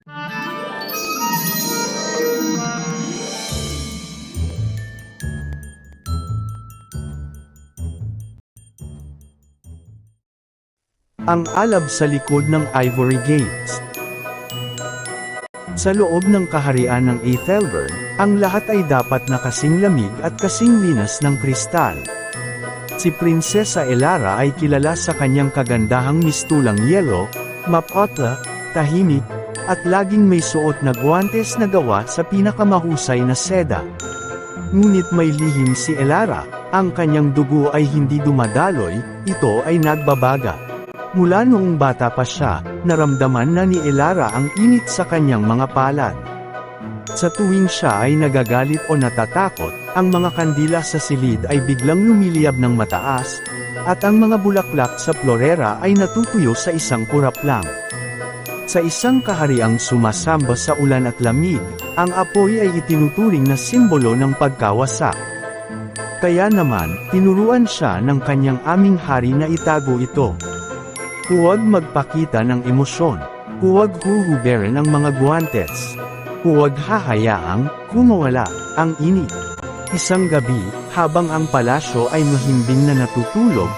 Ang alab sa likod ng Ivory Gates. Sa loob ng kaharian ng Aethelburn, ang lahat ay dapat na kasing lamig at kasing linas ng kristal. Si Prinsesa Elara ay kilala sa kanyang kagandahang mistulang yelo, mapotla, tahimik, at laging may suot na guwantes na gawa sa pinakamahusay na seda. Ngunit may lihim si Elara, ang kanyang dugo ay hindi dumadaloy, ito ay nagbabaga. Mula noong bata pa siya, naramdaman na ni Elara ang init sa kanyang mga palad. Sa tuwing siya ay nagagalit o natatakot, ang mga kandila sa silid ay biglang lumiliyab ng mataas, at ang mga bulaklak sa florera ay natutuyo sa isang kurap lang. Sa isang kahariang sumasamba sa ulan at lamig, ang apoy ay itinuturing na simbolo ng pagkawasak. Kaya naman, tinuruan siya ng kanyang aming hari na itago ito. Huwag magpakita ng emosyon. Huwag huhuberin ang mga guwantes. Huwag hahayaang kumawala ang init. Isang gabi, habang ang palasyo ay mahimbing na natutulog,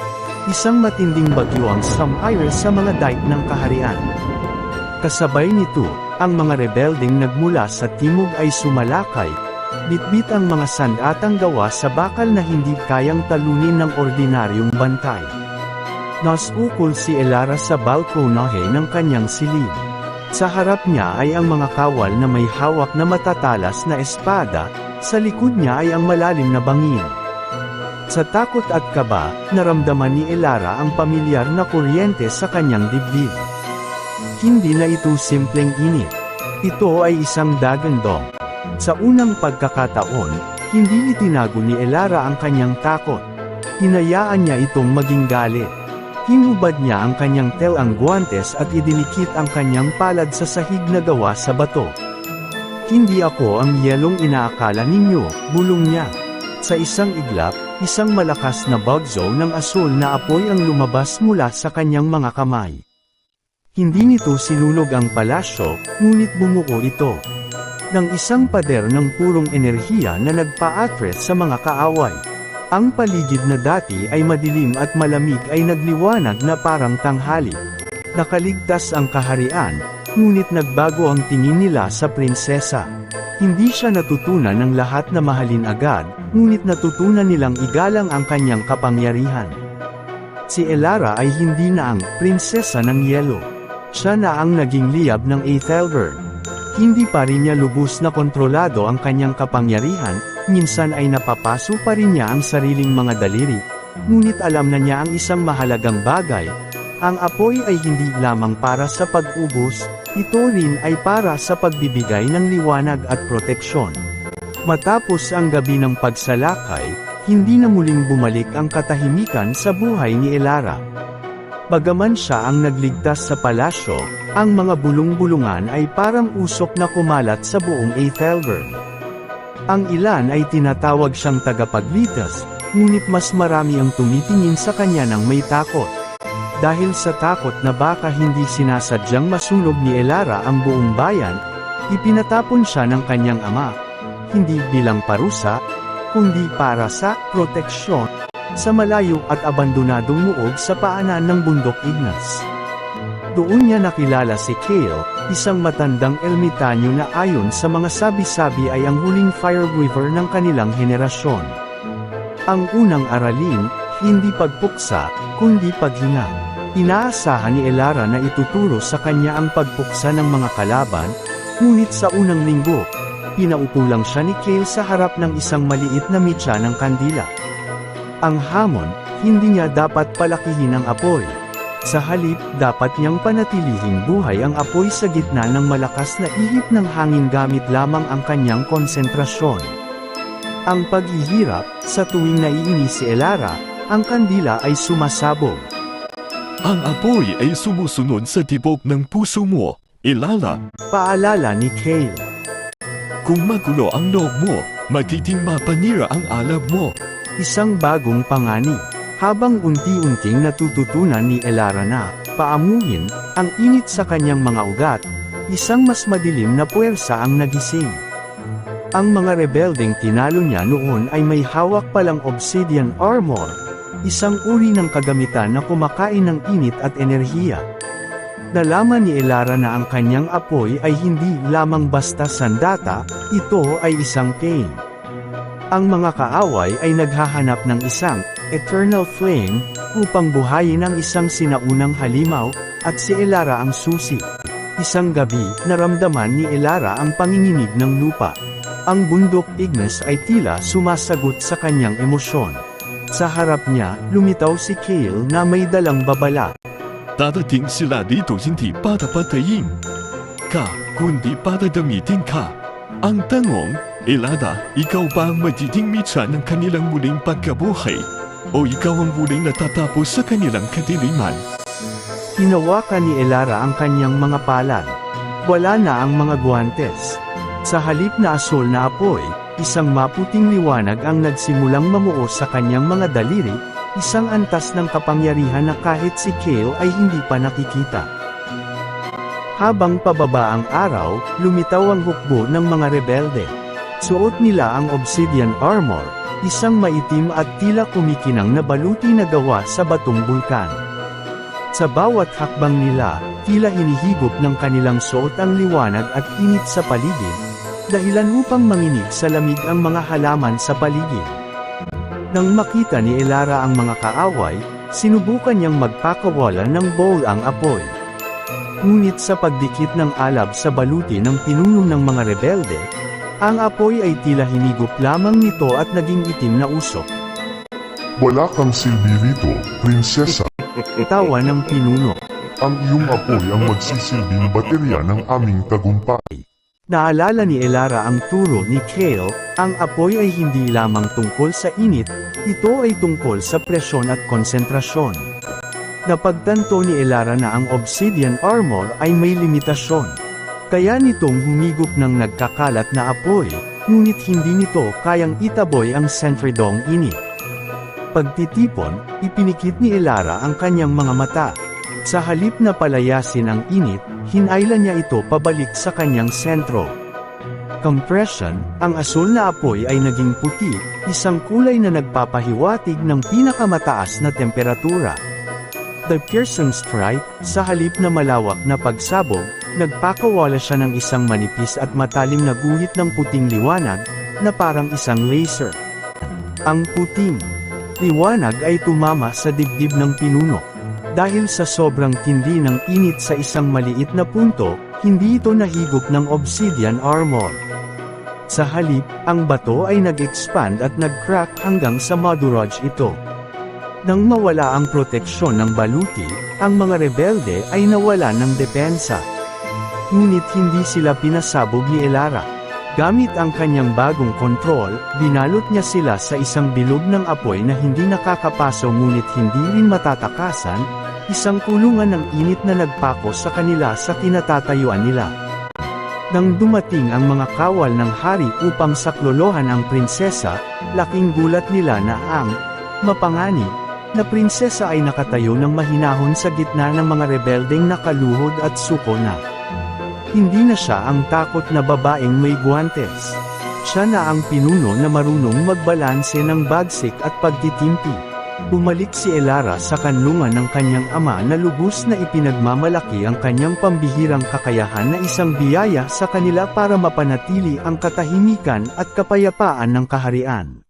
isang matinding bagyo ang sumire sa mga dike ng kaharian. Kasabay nito, ang mga rebelding nagmula sa timog ay sumalakay, bitbit ang mga sandatang gawa sa bakal na hindi kayang talunin ng ordinaryong bantay. Nasukol si Elara sa balkonahe ng kanyang silid. Sa harap niya ay ang mga kawal na may hawak na matatalas na espada, sa likod niya ay ang malalim na bangin. Sa takot at kaba, naramdaman ni Elara ang pamilyar na kuryente sa kanyang dibdib. Hindi na ito simpleng init. Ito ay isang dagandong. Sa unang pagkakataon, hindi itinago ni Elara ang kanyang takot. Hinayaan niya itong maging galit. Hinubad niya ang kanyang telang guwantes at idinikit ang kanyang palad sa sahig na gawa sa bato. Hindi ako ang yelong inaakala ninyo, bulong niya. Sa isang iglap, isang malakas na bagzo ng asul na apoy ang lumabas mula sa kanyang mga kamay. Hindi nito sinulog ang palasyo, ngunit bumuo ito ng isang pader ng purong enerhiya na nagpa-atras sa mga kaaway. Ang paligid na dati ay madilim at malamig ay nagliwanag na parang tanghali. Nakaligtas ang kaharian, ngunit nagbago ang tingin nila sa prinsesa. Hindi siya natutunan ng lahat na mahalin agad, ngunit natutunan nilang igalang ang kanyang kapangyarihan. Si Elara ay hindi na ang prinsesa ng yelo. Siya na ang naging liyab ng Aethelburn. Hindi pa rin niya lubos na kontrolado ang kanyang kapangyarihan, minsan ay napapaso pa rin niya ang sariling mga daliri, ngunit alam na niya ang isang mahalagang bagay. Ang apoy ay hindi lamang para sa pag-ubos, ito rin ay para sa pagbibigay ng liwanag at proteksyon. Matapos ang gabi ng pagsalakay, hindi na muling bumalik ang katahimikan sa buhay ni Elara. Bagaman siya ang nagligtas sa palasyo, ang mga bulong-bulungan ay parang usok na kumalat sa buong Aethelburn. Ang ilan ay tinatawag siyang tagapagligtas, ngunit mas marami ang tumitingin sa kanya ng may takot. Dahil sa takot na baka hindi sinasadyang masunog ni Elara ang buong bayan, ipinatapon siya ng kanyang ama, hindi bilang parusa, kundi para sa proteksyon, sa malayo at abandonadong muog sa paanan ng bundok Ignas. Doon niya nakilala si Kael, isang matandang ermitanyo na ayon sa mga sabi-sabi ay ang huling fireweaver ng kanilang henerasyon. Ang unang aralin, hindi pagpuksa, kundi paghinga. Inaasahan ni Elara na ituturo sa kanya ang pagpuksa ng mga kalaban, ngunit sa unang linggo, pinaupo lang siya ni Kael sa harap ng isang maliit na mitya ng kandila. Ang hamon, hindi niya dapat palakihin ang apoy. Sa halip, dapat niyang panatilihing buhay ang apoy sa gitna ng malakas na ihip ng hangin gamit lamang ang kanyang konsentrasyon. Ang paghihirap, sa tuwing naiinis si Elara, ang kandila ay sumasabog. Ang apoy ay sumusunod sa tibok ng puso mo, Elara. Paalala ni Kael. Kung magulo ang loob mo, magiging mapanira ang alab mo. Isang bagong panganib. Habang unti-unting natututunan ni Elara na paamuhin ang init sa kanyang mga ugat, isang mas madilim na puwersa ang nagising. Ang mga rebeldeng tinalo niya noon ay may hawak palang obsidian armor, isang uri ng kagamitan na kumakain ng init at enerhiya. Nalaman ni Elara na ang kanyang apoy ay hindi lamang basta sandata, ito ay isang pain. Ang mga kaaway ay naghahanap ng isang eternal flame upang buhayin ang isang sinaunang halimaw, at si Elara ang susi. Isang gabi, naramdaman ni Elara ang panginginig ng lupa. Ang bundok Ignis ay tila sumasagot sa kanyang emosyon. Sa harap niya, lumitaw si Kale na may dalang babala. Dadating sila dito hindi para patayin ka, kundi para gamitin ka. Ang tanong, Elara, ikaw ba ang magiging mitsa ng kanilang muling pagkabuhay? O ikaw ang muling natatapos sa kanilang kadiliman? Hinawakan ni Elara ang kanyang mga palad. Wala na ang mga guwantes. Sa halip na asol na apoy, isang maputing liwanag ang nagsimulang mamuo sa kanyang mga daliri, isang antas ng kapangyarihan na kahit si Kale ay hindi pa nakikita. Habang pababa ang araw, lumitaw ang hukbo ng mga rebelde. Suot nila ang obsidian armor, isang maitim at tila kumikinang na baluti na gawa sa batong bulkan. Sa bawat hakbang nila, tila hinihigop ng kanilang suot ang liwanag at init sa paligid, dahilan upang manginig sa lamig ang mga halaman sa paligid. Nang makita ni Elara ang mga kaaway, sinubukan niyang magpakawala ng bowl ang apoy. Ngunit sa pagdikit ng alab sa baluti ng pinuno ng mga rebelde, ang apoy ay tila hinigop lamang nito at naging itim na usok. Wala kang silbi rito, prinsesa. Tawa ng pinuno. Ang iyong apoy ang magsisilbing baterya ng aming tagumpay. Naalala ni Elara ang turo ni Kale, ang apoy ay hindi lamang tungkol sa init, ito ay tungkol sa presyon at konsentrasyon. Napagtanto ni Elara na ang obsidian armor ay may limitasyon. Kaya nitong humigop ng nagkakalat na apoy, ngunit hindi nito kayang itaboy ang sentridong init. Pagtitipon, ipinikit ni Elara ang kanyang mga mata. Sa halip na palayasin ang init, hinailan niya ito pabalik sa kanyang sentro. Compression, ang asul na apoy ay naging puti, isang kulay na nagpapahiwatig ng pinakamataas na temperatura. The piercing strike, sa halip na malawak na pagsabog, nagpakawala siya ng isang manipis at matalim na guhit ng puting liwanag, na parang isang laser. Ang puting liwanag ay tumama sa dibdib ng pinuno. Dahil sa sobrang tindi ng init sa isang maliit na punto, hindi ito nahigop ng obsidian armor. Sa halip, ang bato ay nag-expand at nag-crack hanggang sa madurage ito. Nang mawala ang proteksyon ng baluti, ang mga rebelde ay nawala ng depensa. Ngunit hindi sila pinasabog ni Elara. Gamit ang kanyang bagong kontrol, binalot niya sila sa isang bilog ng apoy na hindi nakakapaso ngunit hindi rin matatakasan, isang kulungan ng init na nagpako sa kanila sa kinatatayuan nila. Nang dumating ang mga kawal ng hari upang saklolohan ang prinsesa, laking gulat nila na ang mapanganib na prinsesa ay nakatayo ng mahinahon sa gitna ng mga rebeldeng nakaluhod at suko na. Hindi na siya ang takot na babaeng may guwantes. Siya na ang pinuno na marunong magbalanse ng bagsik at pagtitimpi. Bumalik si Elara sa kanlungan ng kanyang ama na lubos na ipinagmamalaki ang kanyang pambihirang kakayahan na isang biyaya sa kanila para mapanatili ang katahimikan at kapayapaan ng kaharian.